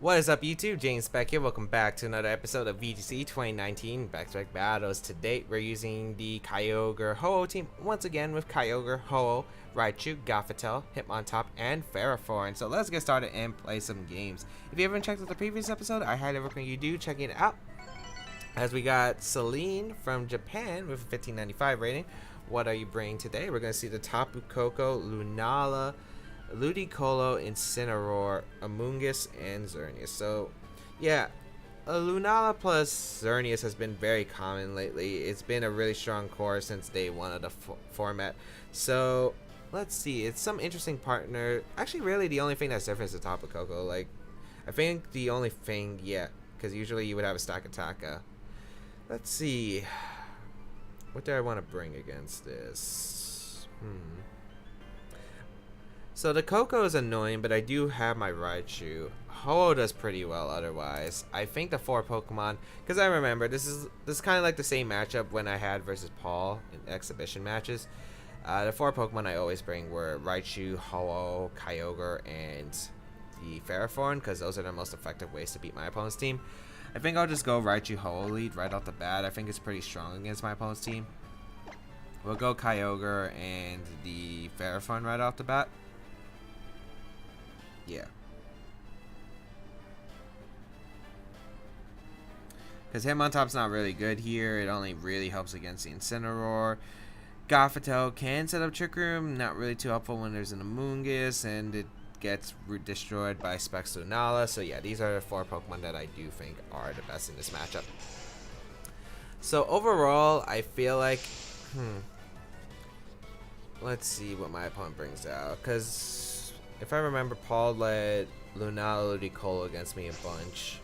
What is up, YouTube? James Baek here. Welcome back to another episode of VGC 2019 Baek Battles. To date, we're using the Kyogre Ho-oh team once again with Kyogre, Ho-oh, Raichu, Gothitelle, Hitmontop, and Ferrothorn. So let's get started and play some games. If you haven't checked out the previous episode, I highly recommend you do check it out. As we got Celine from Japan with a 1595 rating. What are you bringing today? We're going to see the Tapu Koko, Lunala, Ludicolo, Incineroar, Amoonguss, and Xerneas. So, yeah, Lunala plus Xerneas has been very common lately. It's been a really strong core since day one of the format. So, let's see. It's some interesting partner. Actually, really, the only thing that's different is the Tapu Koko. Like, I think the only thing, yeah, because usually you would have a Stack Attacker. Let's see. What do I want to bring against this? So the Koko is annoying, but I do have my Raichu. Ho-oh does pretty well otherwise. I think the 4 Pokemon, because I remember this is kind of like the same matchup when I had versus Paul in exhibition matches. The 4 Pokemon I always bring were Raichu, Ho-oh, Kyogre, and the Ferrothorn, because those are the most effective ways to beat my opponent's team. I think I'll just go Raichu Ho-oh lead right off the bat. I think it's pretty strong against my opponent's team. We'll go Kyogre and the Ferrothorn right off the bat. Yeah. Because Hitmontop's not really good here. It only really helps against the Incineroar. Gothitelle can set up Trick Room. Not really too helpful when there's an Amoonguss. And it gets destroyed by Specs Lunala. So yeah, these are the 4 Pokemon that I do think are the best in this matchup. So overall, I feel like... Let's see what my opponent brings out. Because... if I remember, Paul led Lunala Ludicolo against me a bunch.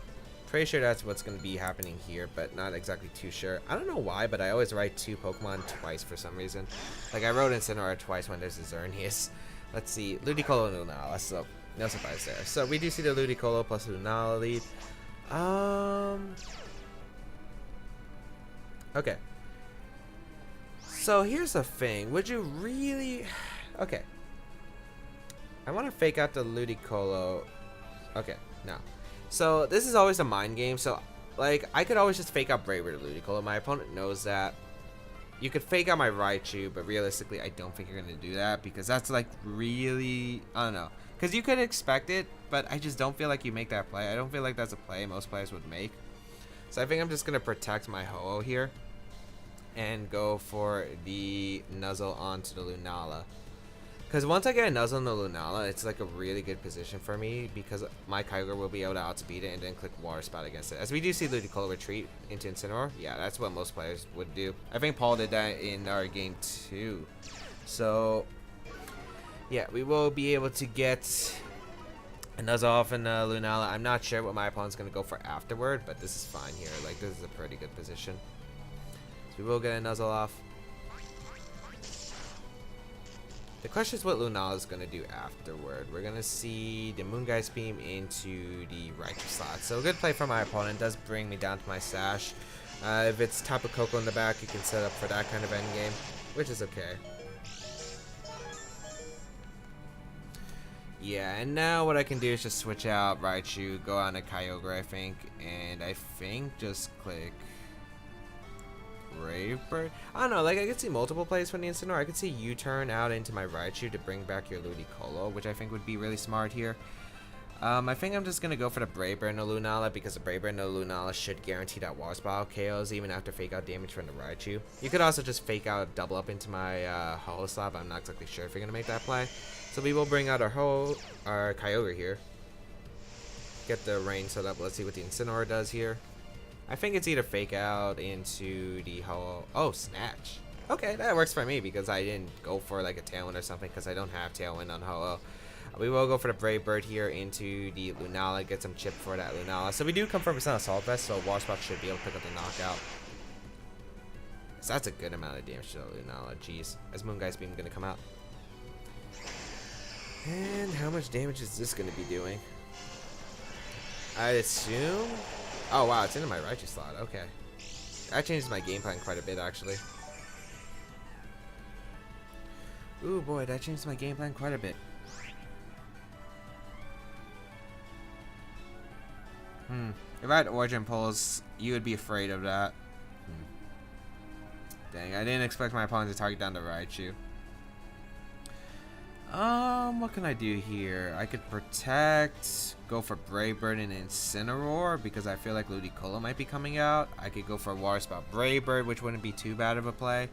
Pretty sure that's what's going to be happening here, but not exactly too sure. I don't know why, but I always write 2 Pokemon twice for some reason. Like, I wrote Incineroar twice when there's a Xerneas. Let's see. Ludicolo and Lunala, so no surprise there. So we do see the Ludicolo plus Lunala lead. Okay. So here's the thing. Would you really... Okay. I want to fake out the Ludicolo. Okay, no. So this is always a mind game. So like I could always just fake out Braver to Ludicolo. My opponent knows that. You could fake out my Raichu, but realistically, I don't think you're gonna do that because that's like really, I don't know. Because you could expect it, but I just don't feel like you make that play. I don't feel like that's a play most players would make. So I think I'm just gonna protect my Ho-oh here and go for the Nuzzle onto the Lunala. Because once I get a Nuzzle on the Lunala, it's like a really good position for me because my Kyogre will be able to outspeed it and then click Water Spout against it. As we do see Ludicolo retreat into Incineroar, yeah, that's what most players would do. I think Paul did that in our game too. So, yeah, we will be able to get a Nuzzle off in Lunala. I'm not sure what my opponent's going to go for afterward, but this is fine here. Like, this is a pretty good position. So we will get a Nuzzle off. The question is what Lunala is going to do afterward. We're going to see the Moongeist Beam into the Raichu slot. So a good play from my opponent. Does bring me down to my Sash. If it's Tapu Koko in the back, you can set up for that kind of endgame, which is okay. Yeah, and now what I can do is just switch out Raichu, go on to Kyogre, I think, and I think just click... Brave Bird? I don't know, like I could see multiple plays from the Incineroar. I could see U-turn out into my Raichu to bring back your Ludicolo, which I think would be really smart here. I think I'm just going to go for the Brave Bird and the Lunala because the Brave Bird and the Lunala should guarantee that Water Spout KOs even after fake out damage from the Raichu. You could also just fake out double up into my Ho-oh slot, but I'm not exactly sure if you're going to make that play. So we will bring out our Kyogre here. Get the rain set up. Let's see what the Incineroar does here. I think it's either fake out into the Ho-oh. Oh, Snatch. Okay, that works for me because I didn't go for like a Tailwind or something because I don't have Tailwind on Ho-oh. We will go for the Brave Bird here into the Lunala, get some chip for that Lunala. So we do come from an Assault Vest, so Water Spout should be able to pick up the knockout. So that's a good amount of damage to the Lunala. Jeez. Is Moongeist Beam going to come out? And how much damage is this going to be doing? I assume... Oh wow, it's into my Raichu slot. Okay. That changes my game plan quite a bit, actually. Ooh boy, that changed my game plan quite a bit. If I had Origin Pulse, you would be afraid of that. Dang, I didn't expect my opponent to target down the Raichu. What can I do here? I could Protect, go for Brave Bird and Incineroar because I feel like Ludicolo might be coming out. I could go for Water Spout Brave Bird, which wouldn't be too bad of a play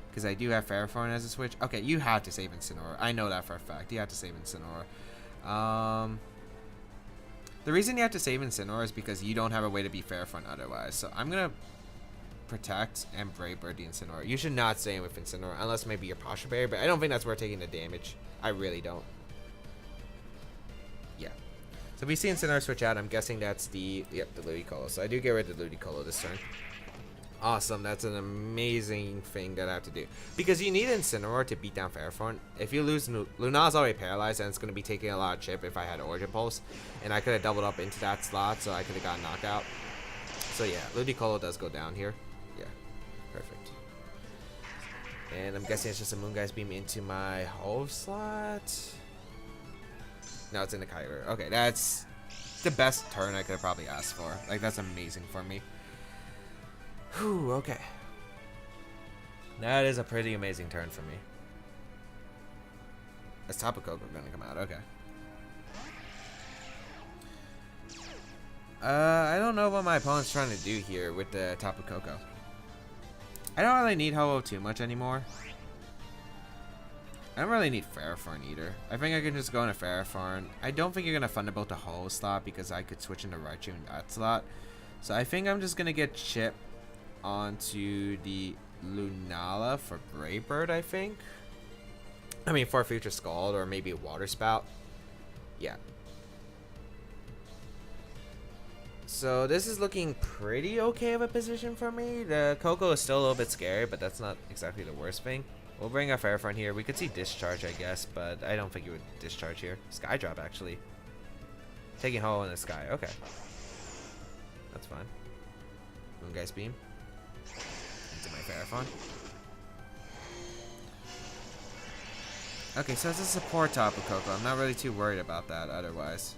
because I do have Ferrothorn as a switch. Okay, you have to save Incineroar. I know that for a fact. You have to save Incineroar. The reason you have to save Incineroar is because you don't have a way to beat Ferrothorn otherwise. So I'm gonna Protect and Brave Bird the Incineroar. You should not stay in with Incineroar unless maybe you're Posture Berry, but I don't think that's worth taking the damage. I really don't. Yeah. So if we see Incineroar switch out, I'm guessing that's the Ludicolo. So I do get rid of the Ludicolo this turn. Awesome. That's an amazing thing that I have to do. Because you need Incineroar to beat down Ferrothorn. If you lose, Lunala's already paralyzed, and it's going to be taking a lot of chip if I had Origin Pulse. And I could have doubled up into that slot, so I could have gotten knocked out. So yeah, Ludicolo does go down here. Yeah, perfect. And I'm guessing it's just a Moongeist Beam into my Ho slot. No, it's in the Kyogre. Okay, that's the best turn I could have probably asked for. Like, that's amazing for me. Whew, okay. That is a pretty amazing turn for me. Is Tapu Koko gonna come out? Okay. I don't know what my opponent's trying to do here with the Tapu Koko. I don't really need Ho-Oh too much anymore. I don't really need Ferrothorn either. I think I can just go into Ferrothorn. I don't think you're going to Thunderbolt the Ho-Oh slot because I could switch into Raichu in that slot. So I think I'm just going to get Chip onto the Lunala for Brave Bird, I think. I mean, for a Future Scald or maybe a Water Spout. Yeah. So this is looking pretty okay of a position for me. The Koko is still a little bit scary, but that's not exactly the worst thing. We'll bring our Ferrothorn here. We could see Discharge, I guess, but I don't think you would Discharge here. Sky Drop, actually. Taking Ho-Oh in the sky. Okay. That's fine. Moongeist Beam. Into my Ferrothorn. Okay, so it's a support Tapu Koko. I'm not really too worried about that otherwise.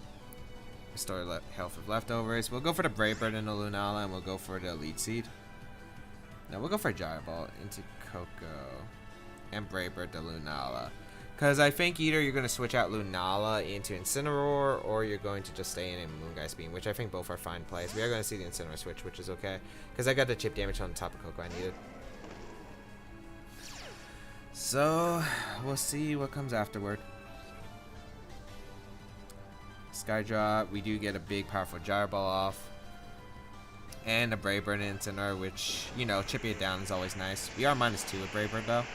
Restore health of leftovers. We'll go for the Brave Bird and the Lunala, and we'll go for the Lead Seed. Now we'll go for Gyro Ball into Koko and Brave Bird to Lunala. Because I think either you're going to switch out Lunala into Incineroar, or you're going to just stay in Moongeist Beam, which I think both are fine plays. We are going to see the Incineroar switch, which is okay. Because I got the chip damage on the Tapu Koko I needed. So, we'll see what comes afterward. Sky Drop, we do get a big powerful Gyro Ball off. And a Brave Bird and Incineroar, which, you know, chipping it down is always nice. We are -2 with Brave Bird though.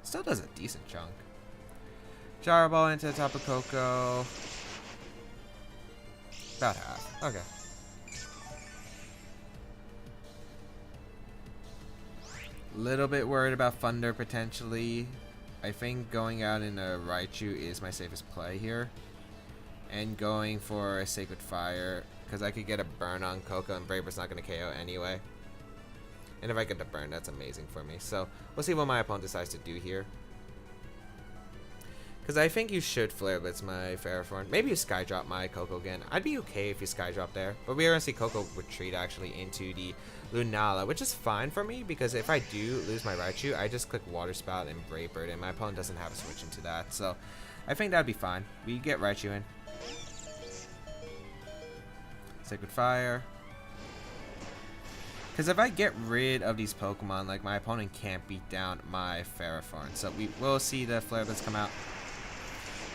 Still does a decent chunk. Gyro Ball into the Tapu Koko. About half. Okay. Little bit worried about Thunder potentially. I think going out in a Raichu is my safest play here. And going for a Sacred Fire, because I could get a burn on Koko and Brave Bird's not going to KO anyway. And if I get the burn, that's amazing for me. So we'll see what my opponent decides to do here. Because I think you should Flare Blitz my Ferrothorn. Maybe you Sky Drop my Koko again. I'd be okay if you Sky Drop there. But we are going to see Koko retreat actually into the Lunala, which is fine for me because if I do lose my Raichu, I just click Water Spout and Brave Bird, and my opponent doesn't have a switch into that. So I think that'd be fine. We get Raichu in. Sacred Fire. Because if I get rid of these Pokemon, like my opponent can't beat down my Ferrothorn. So we will see the Flare Blitz come out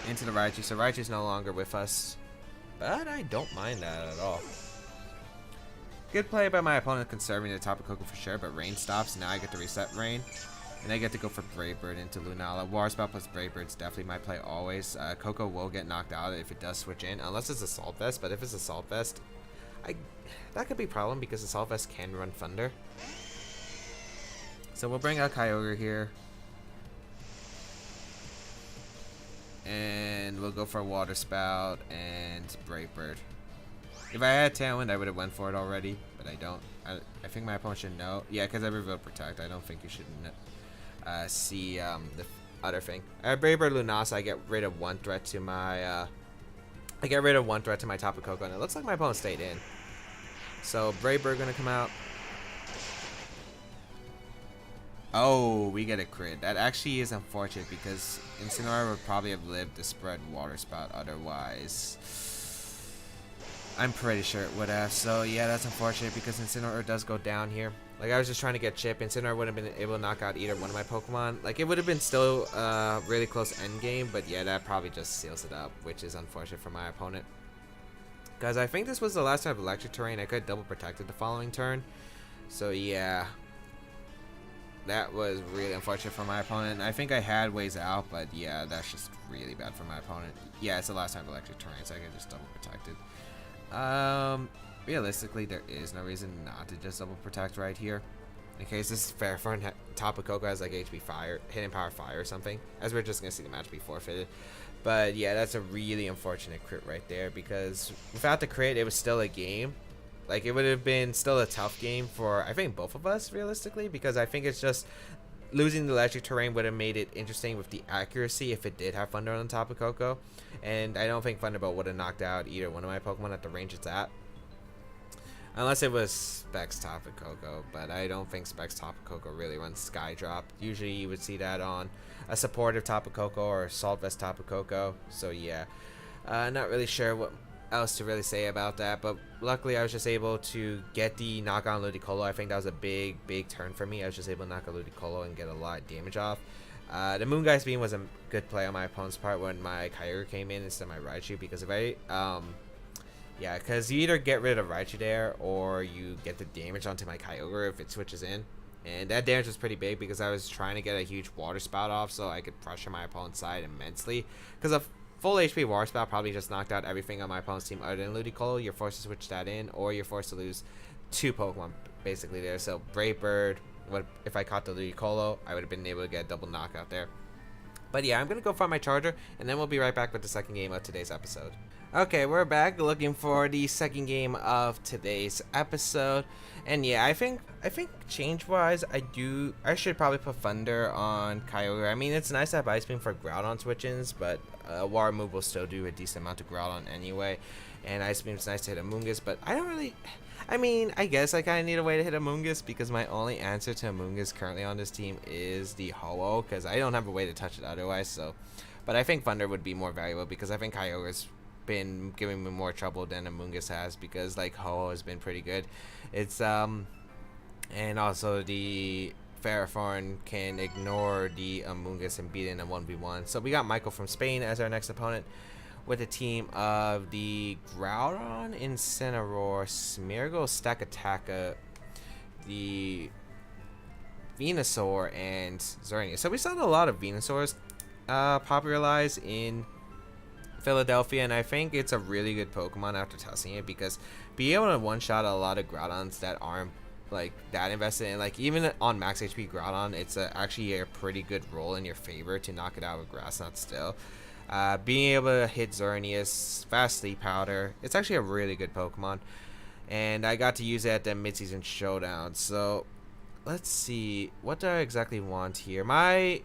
into the Raichu. So Raichu's no longer with us. But I don't mind that at all. Good play by my opponent conserving the Tapu Koko for sure, but Rain stops. Now I get to reset Rain. And I get to go for Brave Bird into Lunala. Water Spout plus Brave Bird's definitely my play always. Koko will get knocked out if it does switch in, unless it's Assault Vest. But if it's Assault Vest, that could be a problem because Assault Vest can run Thunder. So we'll bring out Kyogre here. And we'll go for Water Spout and Brave Bird. If I had Tailwind, I would have went for it already, but I don't. I think my opponent should know. Yeah, because I revealed Protect. I don't think you should see the other thing. Brave Bird Lunasa, I get rid of one threat to my I get rid of one threat to my Tapu Koko, and it looks like my opponent stayed in. So Brave Bird gonna come out. Oh, we get a crit. That actually is unfortunate because Incineroar would probably have lived to spread Water Spout otherwise. I'm pretty sure it would have. So yeah, that's unfortunate because Incineroar does go down here. Like, I was just trying to get chip. Incineroar wouldn't have been able to knock out either one of my Pokemon. Like, it would have been still really close end game, but yeah, that probably just seals it up, which is unfortunate for my opponent. Guys, I think this was the last time of Electric Terrain. I could have double protected the following turn. So yeah, that was really unfortunate for my opponent. I think I had ways out, but yeah, that's just really bad for my opponent. Yeah, it's the last time of Electric Terrain, so I could just double protected. Realistically, there is no reason not to just double protect right here. In case this Fairforn Tapu Koko has like HP Fire, Hidden Power Fire or something, as we're just gonna see the match be forfeited. But yeah, that's a really unfortunate crit right there, because without the crit, it was still a game. Like, it would have been still a tough game for, I think, both of us, realistically, because I think it's just losing the Electric Terrain would have made it interesting with the accuracy if it did have Thunder on Tapu Koko. And I don't think Thunderbolt would have knocked out either one of my Pokemon at the range it's at. Unless it was Specs Tapu Koko, but I don't think Specs Tapu Koko really runs Sky Drop. Usually you would see that on a supportive Tapu Koko or Salt Vest Tapu Koko. So yeah, not really sure what else to really say about that, but luckily I was just able to get the knock on Ludicolo. I think that was a big turn for me. I was just able to knock out Ludicolo and get a lot of damage off. The Moongeist Beam was a good play on my opponent's part when my Kyogre came in instead of my Raichu, because if I yeah, because you either get rid of Raichu there or you get the damage onto my Kyogre if it switches in. And that damage was pretty big because I was trying to get a huge Water Spout off so I could pressure my opponent's side immensely. Because a full HP Water Spout probably just knocked out everything on my opponent's team other than Ludicolo. You're forced to switch that in, or you're forced to lose 2 Pokemon basically there. So Brave Bird, if I caught the Ludicolo, I would have been able to get a double knockout there. But yeah, I'm going to go find my charger, and then we'll be right back with the second game of today's episode. Okay, we're back looking for the second game of today's episode. And yeah, I think change-wise, I should probably put Thunder on Kyogre. I mean, it's nice to have Ice Beam for Groudon switch-ins, but Water move will still do a decent amount of Groudon anyway. And Ice Beam's nice to hit a Moongus, but I don't really... I mean, I guess I kind of need a way to hit a Moongus, because my only answer to a Moongus currently on this team is the Ho-Oh, because I don't have a way to touch it otherwise, so... But I think Thunder would be more valuable, because I think Kyogre's been giving me more trouble than Amoongus has, because like Ho-Oh has been pretty good. It's and also the Fairforn can ignore the Amoongus and beat it in a 1v1. So we got Michael from Spain as our next opponent, with a team of the Groudon, Incineroar, Smeargle, Stakataka, the Venusaur, and Xerneas. So we saw a lot of Venusaurs popularized in Philadelphia, and I think it's a really good Pokemon after testing it, because being able to one-shot a lot of Groudons that aren't like that invested in, like even on max HP Groudon, it's actually a pretty good roll in your favor to knock it out with Grass Knot still. Being able to hit Xerneas, fast Sleep Powder, it's actually a really good Pokemon, and I got to use it at the mid-season showdown. So let's see, what do I exactly want here? My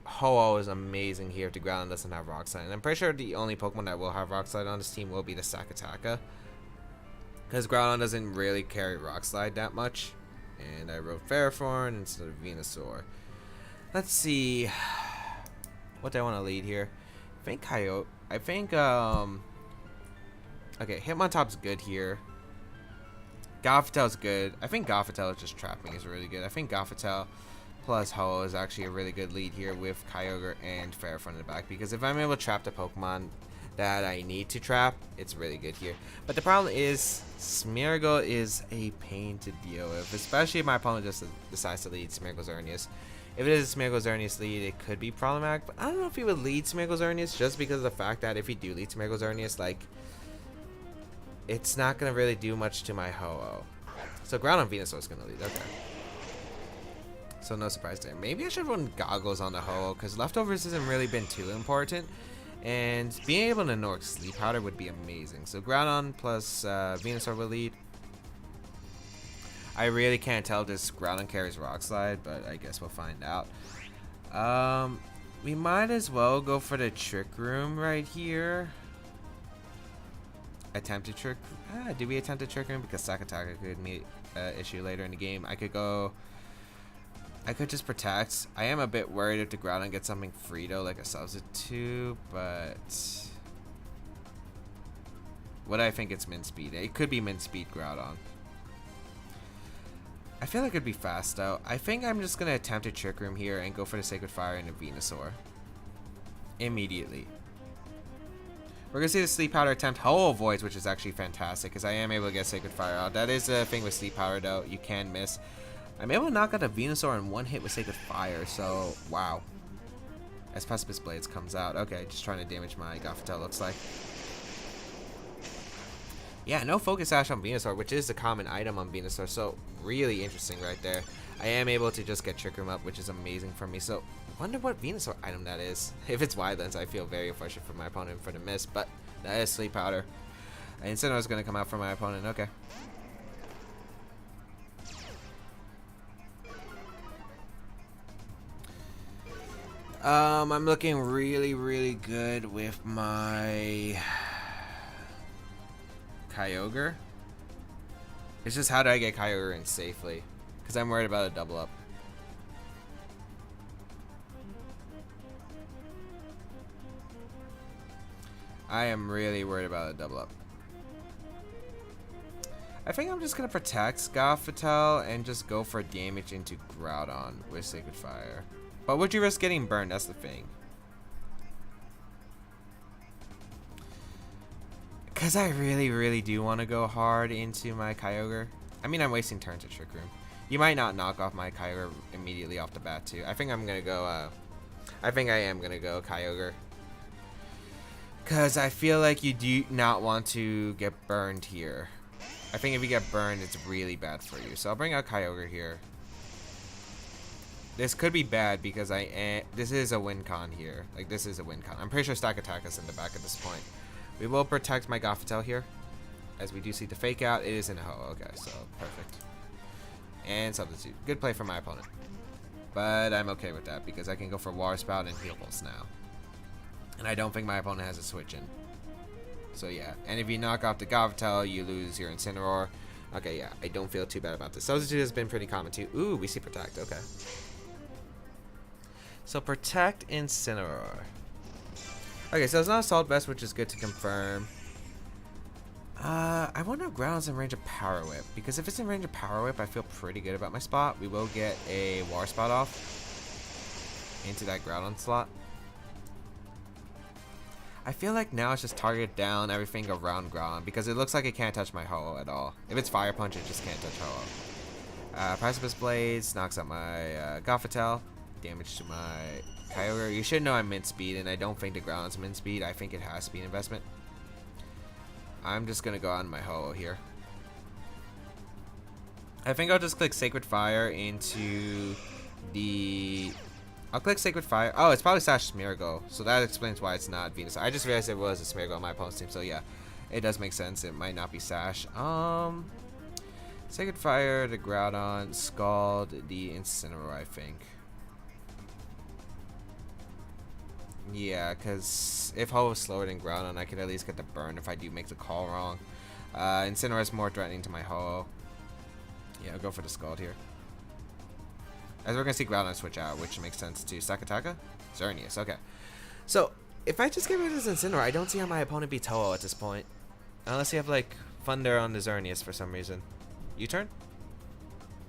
Ho-Oh is amazing here if the Groudon doesn't have Rock Slide. And I'm pretty sure the only Pokemon that will have Rock Slide on this team will be the Sakataka, because Groudon doesn't really carry Rock Slide that much. And I wrote Fairforn instead of Venusaur. Let's see, what do I want to lead here? I think okay, Hitmontop's good here. Gothitel's good. I think Gothitelle just trapping is really good. I think Gothitelle plus Ho-Oh is actually a really good lead here with Kyogre and Fairforn in the back, because if I'm able to trap the Pokemon that I need to trap, it's really good here. But the problem is Smeargle is a pain to deal with, especially if my opponent just decides to lead Smeargle Xerneas. If it is a Smeargle Xerneas lead, it could be problematic, but I don't know if he would lead Smeargle Xerneas, just because of the fact that if he do lead Smeargle Xerneas, like, it's not going to really do much to my Ho-Oh. So Groudon Venusaur is going to lead, okay. So no surprise there. Maybe I should run Goggles on the Ho-Oh, because Leftovers hasn't really been too important. And being able to Nork Sleep Powder would be amazing. So Groudon plus Venusaur will lead. I really can't tell if this Groudon carries Rock Slide, but I guess we'll find out. We might as well go for the Trick Room right here. Attempted Trick. Did we attempt a Trick Room? Because Sakataka could meet issue later in the game. I could go. I could just protect. I am a bit worried if the Groudon gets something free though, like a substitute, but what I think it's min speed. It could be min speed Groudon. I feel like it'd be fast though. I think I'm just gonna attempt a Trick Room here and go for the Sacred Fire and a Venusaur. Immediately. We're gonna see the Sleep Powder attempt Ho-Oh Voids, which is actually fantastic because I am able to get Sacred Fire out. That is the thing with Sleep Powder though, you can miss. I'm able to knock out a Venusaur in one hit with Sacred Fire, so wow. As Precipice Blades comes out. Okay, just trying to damage my Gothitelle, looks like. Yeah, no Focus Sash on Venusaur, which is the common item on Venusaur, so really interesting right there. I am able to just get Trick Room up, which is amazing for me, so wonder what Venusaur item that is. If it's Wide Lens, I feel very frustrated for my opponent for the miss, but that is Sleep Powder. Incineroar is going to come out for my opponent, okay. I'm looking really good with my Kyogre. It's just how do I get Kyogre in safely? Because I'm worried about a double up. I am really worried about a double up. I think I'm just going to protect Gothitelle and just go for damage into Groudon with Sacred Fire. But would you risk getting burned? That's the thing. Because I really do want to go hard into my Kyogre. I mean, I'm wasting turns at Trick Room. You might not knock off my Kyogre immediately off the bat, too. I think I'm going to go, I think I am going to go Kyogre. Because I feel like you do not want to get burned here. I think if you get burned, it's really bad for you. So I'll bring out Kyogre here. This could be bad because this is a win con here. Like, this is a win con. I'm pretty sure Stack Attack is in the back at this point. We will protect my Gothitelle here. As we do see the fake out. It is in a Ho-Oh. Okay, so perfect. And substitute. Good play for my opponent. But I'm okay with that because I can go for Water Spout and Heal Pulse now. And I don't think my opponent has a switch in. So yeah. And if you knock off the Gothitelle, you lose your Incineroar. Okay, yeah. I don't feel too bad about this. Substitute has been pretty common too. Ooh, we see Protect. Okay. So Protect Incineroar. Okay, so it's not Assault Vest, which is good to confirm. I wonder if Groudon's in range of Power Whip. Because if it's in range of Power Whip, I feel pretty good about my spot. We will get a Water Spout off into that Groudon slot. I feel like now it's just target down everything around Groudon because it looks like it can't touch my Ho-Oh at all. If it's Fire Punch, it just can't touch Ho-Oh. Precipice Blades knocks out my Gothitelle. Damage to my Kyogre. You should know I'm min speed, and I don't think the Groudon's min speed. I think it has speed investment. I'm just gonna go on my Ho-Oh here. I think I'll just click Sacred Fire into the. I'll click Sacred Fire. Oh, it's probably Sash Smeargle, so that explains why it's not Venus. I just realized it was a Smeargle on my opponent's team, so yeah, it does make sense. It might not be Sash. Sacred Fire, the Groudon, Scald, the Incineroar, I think. Yeah, because if Ho is slower than Groudon, I could at least get the burn if I do make the call wrong. Incineroar is more threatening to my Ho. Yeah, I'll go for the Scald here. As we're going to see Groudon switch out, which makes sense to Sakataka? Xerneas, okay. So, if I just get rid of this Incineroar, I don't see how my opponent beats Ho-Oh at this point. Unless you have, like, Thunder on the Xerneas for some reason. U-turn?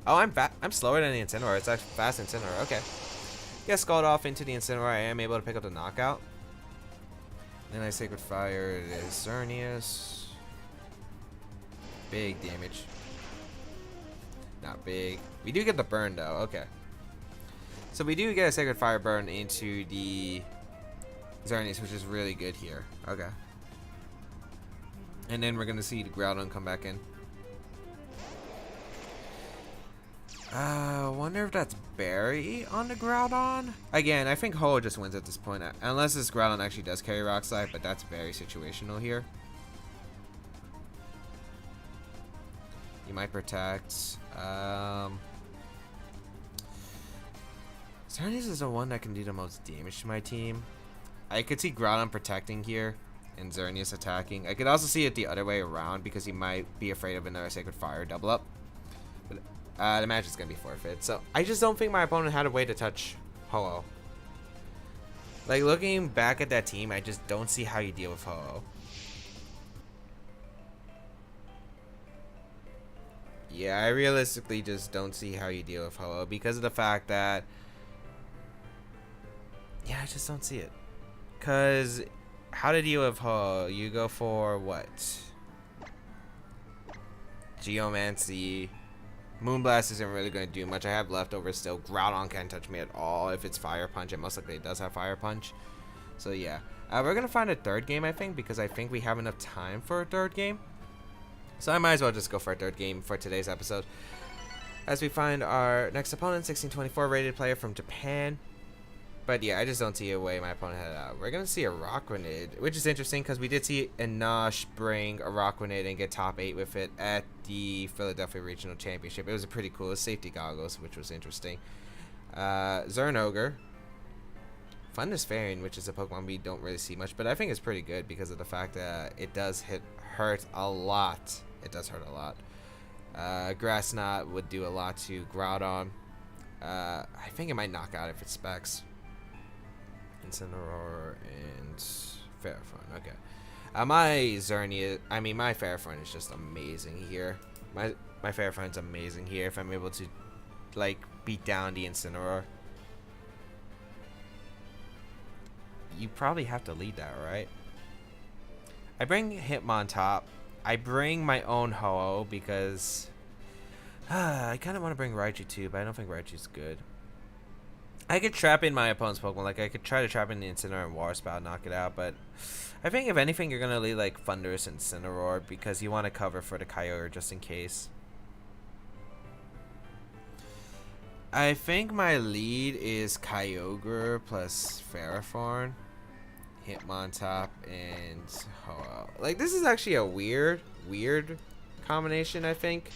Oh, I'm slower than the Incineroar. It's actually fast Incineroar, okay. Get Scald off into the Incineroar. I am able to pick up the knockout. Then I Sacred Fire the Xerneas. Big damage. Not big. We do get the burn though, okay. So we do get a Sacred Fire burn into the Xerneas, which is really good here. Okay. And then we're going to see the Groudon come back in. Wonder if that's Berry on the Groudon? Again, I think Ho just wins at this point. Unless this Groudon actually does carry Rock Slide, but that's very situational here. You might protect. Xerneas is the one that can do the most damage to my team. I could see Groudon protecting here and Xerneas attacking. I could also see it the other way around because he might be afraid of another Sacred Fire double up. But the match is going to be forfeit. So I just don't think my opponent had a way to touch Ho-Oh. Like, looking back at that team, I just don't see how you deal with Ho-Oh. Yeah, I realistically just don't see how you deal with Ho-Oh because of the fact that... Yeah, I just don't see it. Because how to deal with Ho-Oh? You go for what? Geomancy. Moonblast isn't really going to do much. I have leftovers still. Groudon can't touch me at all. If it's Fire Punch, it most likely does have Fire Punch. So yeah. We're going to find a third game, I think, because I think we have enough time for a third game. So I might as well just go for a third game for today's episode. As we find our next opponent, 1624 rated player from Japan. But yeah, I just don't see a way my opponent had it out. We're going to see a Rock Grenade, which is interesting because we did see Enosh bring a Rock Grenade and get top 8 with it at the Philadelphia Regional Championship. It was a pretty cool. It was safety goggles, which was interesting. Zernogre. Thundersphere, which is a Pokemon we don't really see much, but I think it's pretty good because of the fact that it does hurt a lot. It does hurt a lot. Grass Knot would do a lot to Groudon. I think it might knock out if it specs. Incineroar and Ferrothorn. Okay. My Ferrothorn is just amazing here. My Ferrothorn's amazing here if I'm able to, like, beat down the Incineroar. You probably have to lead that, right? I bring Hitmontop. I bring my own Ho-Oh because I kind of want to bring Raichu too, but I don't think Raichu's good. I could trap in my opponent's Pokemon. Like, I could try to trap in the Incineroar and Water Spout, knock it out, but I think if anything, you're going to lead, like, Thundurus and Incineroar because you want to cover for the Kyogre just in case. I think my lead is Kyogre plus Ferrothorn, Hitmontop, and Ho-Oh. Like, this is actually a weird combination, I think,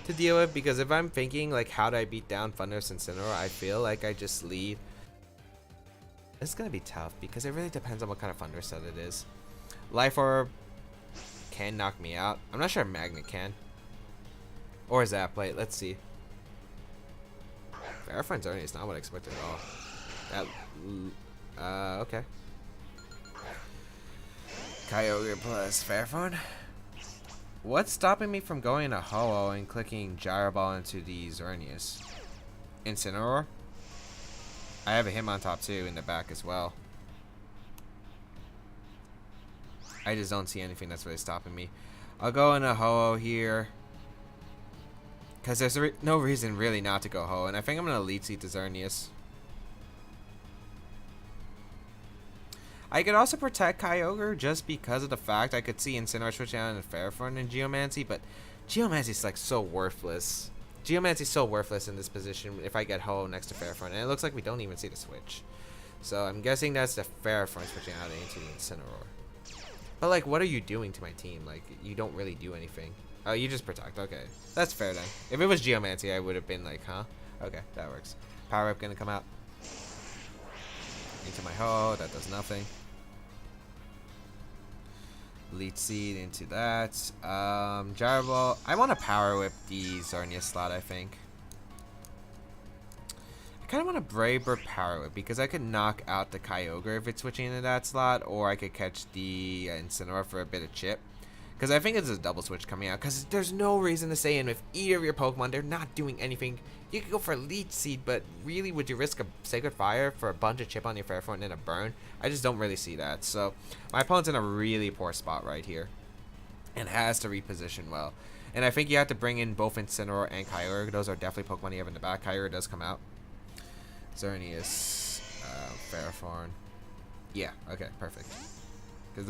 to deal with, because if I'm thinking, like, how do I beat down Thundurus and Incineroar, I feel like I just lead. It's gonna be tough because it really depends on what kind of Thundurus set it is. Life Orb can knock me out. I'm not sure Magnet can. Or Zap Plate. Let's see. Ferrothorn's Ernie is not what I expected at all. That, okay. Kyogre plus Ferrothorn. What's stopping me from going to Ho-Oh and clicking Gyro Ball into the Xerneas? Incineroar? I have a Hitmontop too in the back as well. I just don't see anything that's really stopping me. I'll go into Ho-Oh here. Because there's no reason really not to go Ho-Oh. And I think I'm going to lead seat to Xerneas. I could also protect Kyogre just because of the fact I could see Incineroar switching out into Ferrothorn and Geomancy, but Geomancy's like so worthless. Geomancy's so worthless in this position if I get Ho-Oh next to Ferrothorn, and it looks like we don't even see the switch. So I'm guessing that's the Ferrothorn switching out into the Incineroar. But like, what are you doing to my team? Like, you don't really do anything. Oh, you just protect. Okay, that's fair then. If it was Geomancy, I would have been like, huh? Okay, that works. Power Up gonna come out into my Ho-Oh. That does nothing. Leech Seed into that. Gyro Ball. I want to Power Whip the Xerneas slot, I think. I kind of want to Brave Bird Power Whip because I could knock out the Kyogre if it's switching into that slot, or I could catch the Incineroar for a bit of chip. Because I think it's a double switch coming out. Because there's no reason to stay in with either of your Pokemon. They're not doing anything. You could go for a Leech Seed, but really, would you risk a Sacred Fire for a bunch of chip on your Ferrothorn and a burn? I just don't really see that. So my opponent's in a really poor spot right here, and has to reposition well. And I think you have to bring in both Incineroar and Kyogre. Those are definitely Pokemon you have in the back. Kyogre does come out. Xerneas, Ferrothorn. Yeah. Okay. Perfect. Because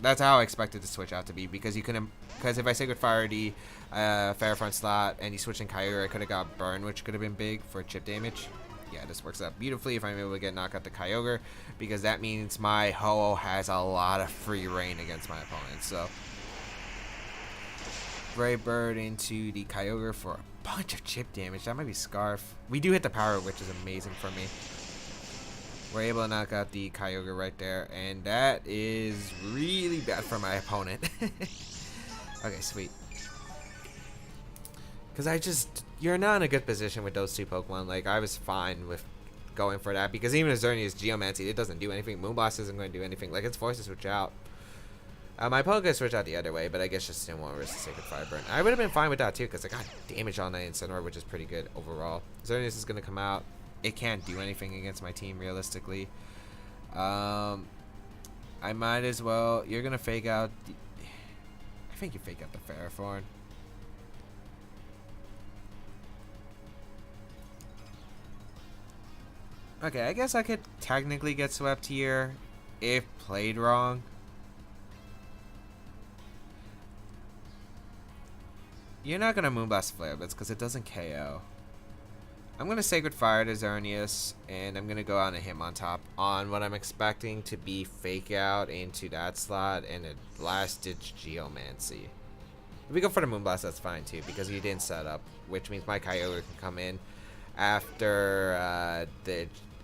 that's how I expected the switch out to be. Because you couldn't. Because if I Sacred Fire the Ferrothorn slot and you switch in Kyogre, I could have got burn, which could have been big for chip damage. Yeah, this works out beautifully if I'm able to get knock out the Kyogre, because that means my Ho-Oh has a lot of free reign against my opponent. So Brave Bird into the Kyogre for a bunch of chip damage. That might be Scarf. We do hit the Power, which is amazing for me. We're able to knock out the Kyogre right there, and that is really bad for my opponent. Okay, sweet. Because you're not in a good position with those two Pokemon. Like, I was fine with going for that, because even Xerneas Geomancy, it doesn't do anything. Moonblast isn't going to do anything. Like, it's forced to switch out. My opponent could switch out the other way, but I guess just didn't want to risk the Sacred Fire Burn. I would have been fine with that too, because I got damage on that Incineroar, which is pretty good overall. Xerneas is going to come out. It can't do anything against my team, realistically. I might as well... You're going to fake out... I think you fake out the Ferrothorn. Okay, I guess I could technically get swept here if played wrong. You're not going to Moonblast Flare Blitz because it doesn't KO. I'm going to Sacred Fire to Xerneas, and I'm going to go on a Hitmontop on what I'm expecting to be Fake Out into that slot and a Last Ditch Geomancy. If we go for the Moonblast, that's fine too, because he didn't set up, which means my Kyogre can come in after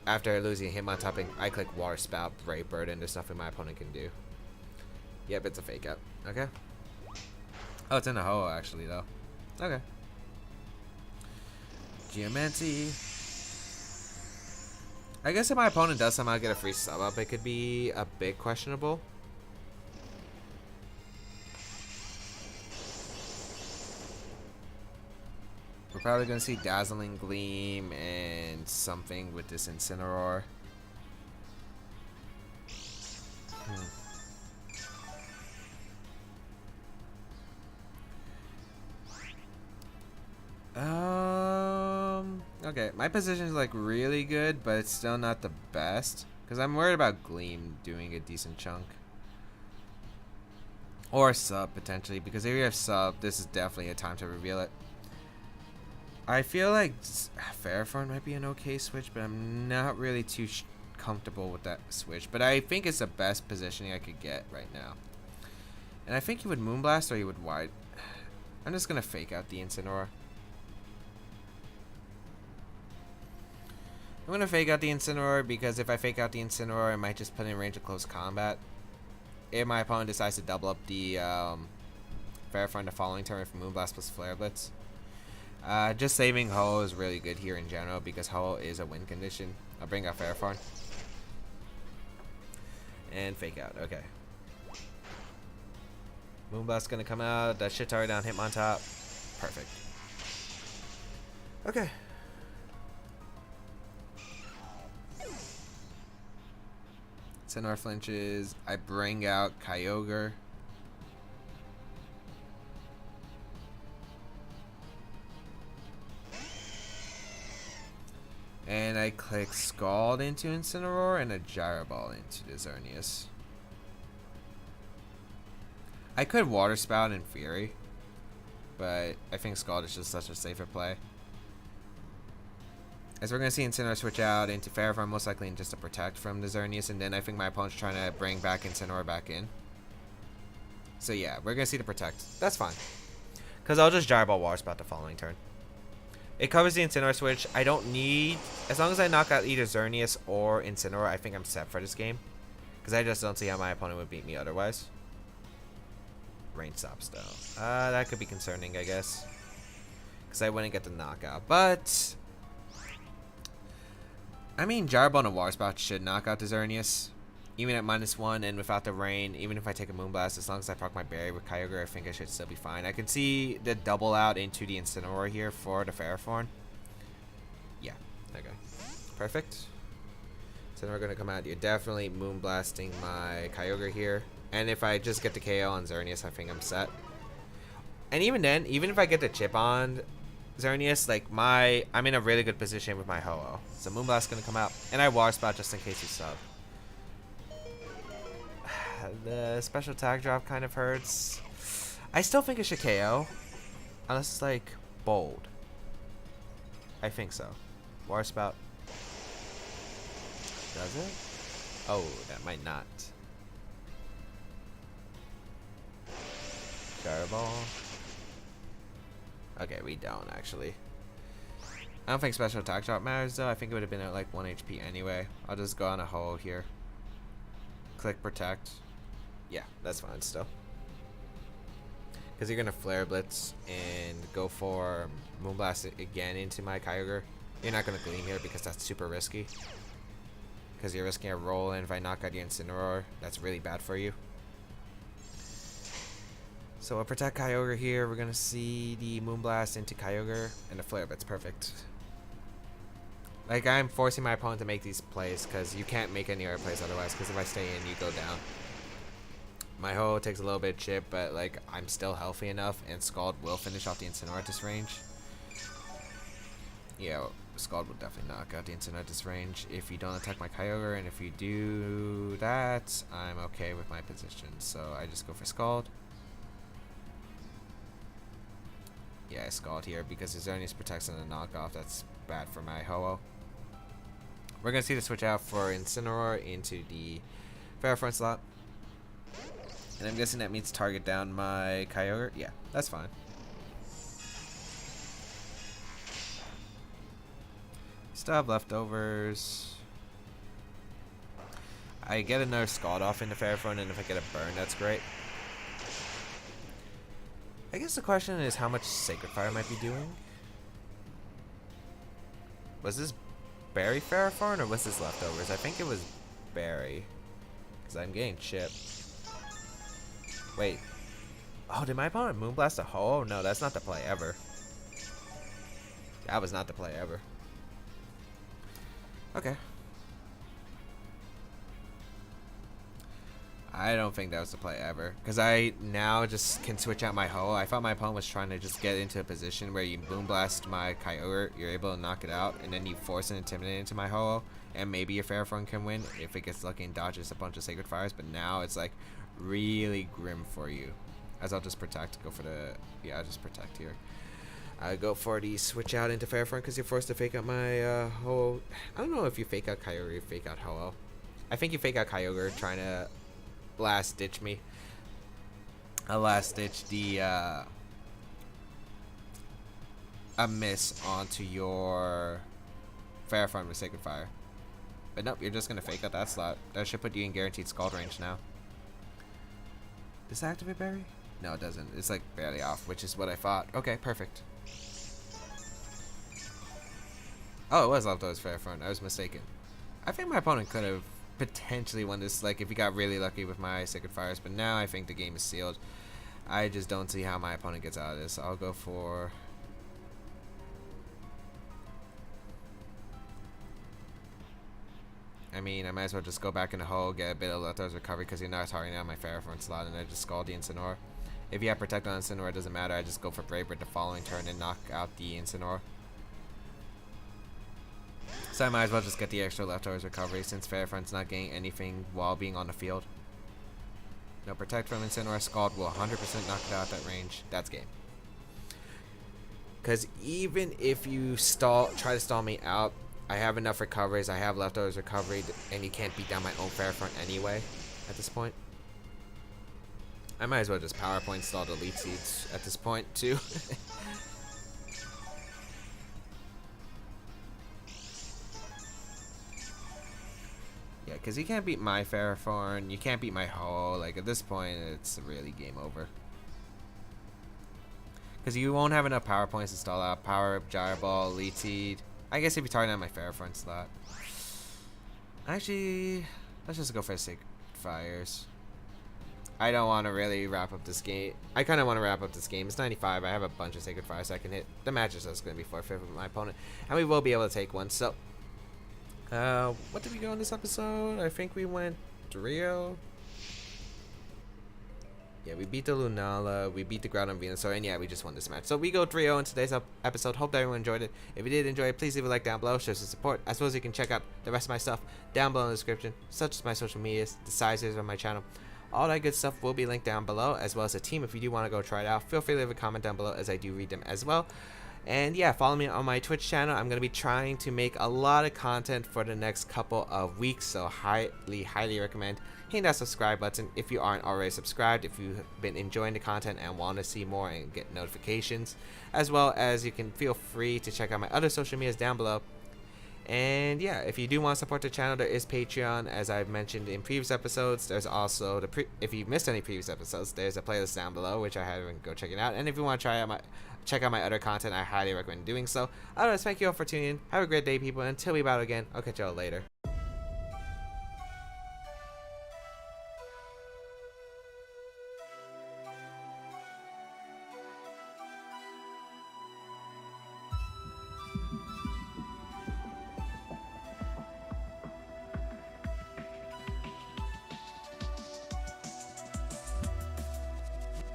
after losing Hitmontop, and I click Water Spout, Brave Bird, and there's nothing my opponent can do. Yep, it's a Fake Out. Okay. Oh, it's in the Ho-oh actually, though. Okay. Geomancy. I guess if my opponent does somehow get a free sub up, it could be a bit questionable. We're probably going to see Dazzling Gleam and something with this Incineroar. Okay, my position is like really good, but it's still not the best, because I'm worried about Gleam doing a decent chunk. Or sub, potentially, because if you have sub, this is definitely a time to reveal it. I feel like Ferrothorn might be an okay switch, but I'm not really too comfortable with that switch. But I think it's the best positioning I could get right now. And I think he would Moonblast or he would Wide. I'm just going to Fake Out the Incineroar. I'm going to Fake Out the Incineroar because if I Fake Out the Incineroar, I might just put it in range of close combat. If my opponent decides to double up the Ferrothorn the following turn with Moonblast plus Flare Blitz. Just saving Ho-oh is really good here in general because Ho-oh is a win condition. I'll bring out Ferrothorn. And Fake Out. Okay. Moonblast's going to come out. That shit's already down. Hitmontop. Perfect. Okay. Incineroar flinches. I bring out Kyogre. And I click Scald into Incineroar and a Gyro Ball into the Xerneas. I could Water Spout in Fury, but I think Scald is just such a safer play. As we're going to see Incineroar switch out into Ferrothorn, most likely in just to protect from the Xerneas, and then I think my opponent's trying to bring back Incineroar back in. So yeah, we're going to see the protect. That's fine. Because I'll just Gyro Ball Water Spout the following turn. It covers the Incineroar switch. I don't need... As long as I knock out either Xerneas or Incineroar, I think I'm set for this game. Because I just don't see how my opponent would beat me otherwise. Rain stops though. That could be concerning, I guess. Because I wouldn't get the knockout. But... I mean, Gyro Ball and a Water Spout should knock out the Xerneas. Even at -1 and without the rain, even if I take a Moonblast, as long as I proc my berry with Kyogre, I think I should still be fine. I can see the double out into the Incineroar here for the Ferrothorn. Yeah, okay. Perfect. Incineroar going to come out. You're definitely Moonblasting my Kyogre here. And if I just get the KO on Xerneas, I think I'm set. And even then, even if I get the chip on Xerneas, like I'm in a really good position with my Ho-oh. So Moonblast's going to come out. And I Water Spout just in case you sub. The special attack drop kind of hurts. I still think it should KO. Unless it's like bold. I think so. Water Spout. Does it? Oh, that might not. Gyro Ball. Okay, we don't actually. I don't think special attack drop matters though. I think it would have been at like 1 HP anyway. I'll just go on a Ho-oh here. Click protect. Yeah, that's fine still. Because you're going to Flare Blitz and go for Moonblast again into my Kyogre. You're not going to Gleam here because that's super risky. Because you're risking a roll, and if I knock out your Incineroar, that's really bad for you. So I'll protect Kyogre here. We're going to see the Moonblast into Kyogre, and the Flare Blitz. Perfect. Like, I'm forcing my opponent to make these plays because you can't make any other plays otherwise, because if I stay in, you go down. My Ho-oh takes a little bit of chip, but like I'm still healthy enough, and Scald will finish off the Incineroar at this range. Yeah, Scald will definitely knock out the Incineroar at this range if you don't attack my Kyogre, and if you do that, I'm okay with my position. So I just go for Scald. Yeah, I Scald here because his Xerneas protects and a knockoff. That's bad for my Ho-oh. We're gonna see the switch out for Incineroar into the Ferrothorn slot. And I'm guessing that means target down my Kyogre. Yeah, that's fine. Still have leftovers. I get another Scald off into Ferrothorn, and if I get a burn, that's great. I guess the question is how much Sacred Fire might be doing. Was this Berry Ferrothorn or was this leftovers? I think it was Berry. Because I'm getting chip. Wait. Oh, did my opponent Moonblast a Ho-oh? No, that's not the play ever. That was not the play ever. Okay. I don't think that was the play ever. Because I now just can switch out my Ho-oh. I thought my opponent was trying to just get into a position where you Moonblast my Kyogre, you're able to knock it out, and then you force and intimidate into my Ho-oh, and maybe your Ferrothorn can win if it gets lucky and dodges a bunch of Sacred Fires. But now it's like really grim for you. As I'll just protect. Go for the... Yeah, I'll just protect here. I go for the switch out into Ferrothorn because you're forced to fake out my Ho-oh. I don't know if you fake out Kyogre or you fake out Ho-oh. I think you fake out Kyogre trying to last ditch me. I'll last ditch the a miss onto your Ferrothorn with Sacred Fire. But nope, you're just gonna fake out that slot. That should put you in guaranteed Scald range now. Does that activate Berry? No, it doesn't. It's like barely off, which is what I thought. Okay, perfect. Oh, it was leftovers Ferrothorn. I was mistaken. I think my opponent could have potentially won this, like if he got really lucky with my Sacred Fires, but now I think the game is sealed. I just don't see how my opponent gets out of this. I'll go for... I mean, I might as well just go back in the hole, get a bit of leftovers recovery because you're not targeting out my Ferrothorn slot, and I just Scald the Incineroar. If you have Protect on Incineroar, it doesn't matter. I just go for Brave Bird the following turn and knock out the Incineroar. So I might as well just get the extra leftovers recovery since Ferrothorn's not getting anything while being on the field. No Protect from Incineroar. Scald will 100% knock it out at that range. That's game. Because even if you try to stall me out, I have enough recoveries, I have leftovers recovery, and you can't beat down my own Ferrothorn anyway at this point. I might as well just PowerPoint stall the Leech Seeds at this point too. Yeah, because you can't beat my Ferrothorn, you can't beat my Ho-oh. Like at this point, it's really game over. Because you won't have enough power points to stall out. Power Up, Gyro Ball, Leech Seed. I guess if you target on my Ferrothorn slot. Actually, let's just go for Sacred Fires. I don't want to really wrap up this game. I kind of want to wrap up this game. It's 95. I have a bunch of Sacred Fires I can hit. The match is just going to be forfeit with my opponent. And we will be able to take one. So, what did we go on this episode? I think we went Rio. Yeah, we beat the Lunala, we beat the Groudon Venusaur, and yeah, we just won this match. So we go 3-0 in today's episode. Hope that everyone enjoyed it. If you did enjoy it, please leave a like down below, show some support. As well as you can check out the rest of my stuff down below in the description, such as my social medias, the sizes of my channel. All that good stuff will be linked down below, as well as a team. If you do want to go try it out, feel free to leave a comment down below, as I do read them as well. And yeah, follow me on my Twitch channel. I'm going to be trying to make a lot of content for the next couple of weeks, so highly recommend hitting that subscribe button if you aren't already subscribed, if you've been enjoying the content and want to see more and get notifications, as well as you can feel free to check out my other social medias down below. And yeah, if you do want to support the channel, there is Patreon, as I've mentioned in previous episodes. There's also if you missed any previous episodes, there's a playlist down below, which I haven't go check it out. And if you want to check out my other content, I highly recommend doing so. Otherwise, thank you all for tuning in. Have a great day, people. Until we battle again, I'll catch y'all later.